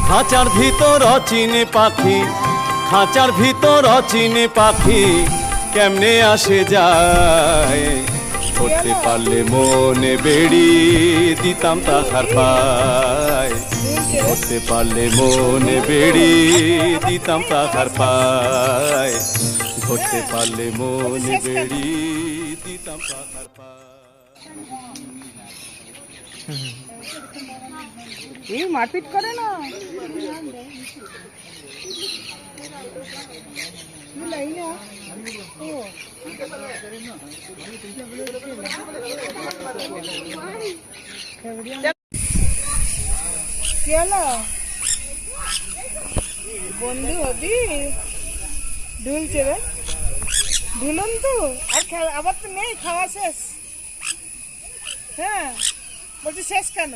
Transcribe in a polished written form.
খাঁচার ভিতর অচিনে পাখি, খাঁচার ভিতর অচিনে পাখি কেমনে আসে যায়। ধরতে পারলে মনে বেড়ি দিতাম তাহার পায়, ধরতে পারলে মনে বেড়ি দিতাম তাহার পায়, ধরতে পারলে মনে বেড়ি দিতাম তাহার পায়। এই মারপিট করে না বন্ধু হবি ঢুলছে রে, ঢুলুন তো আর আবার তো নেই, খাওয়া শেষ। হ্যাঁ বলছি শেষ কেন?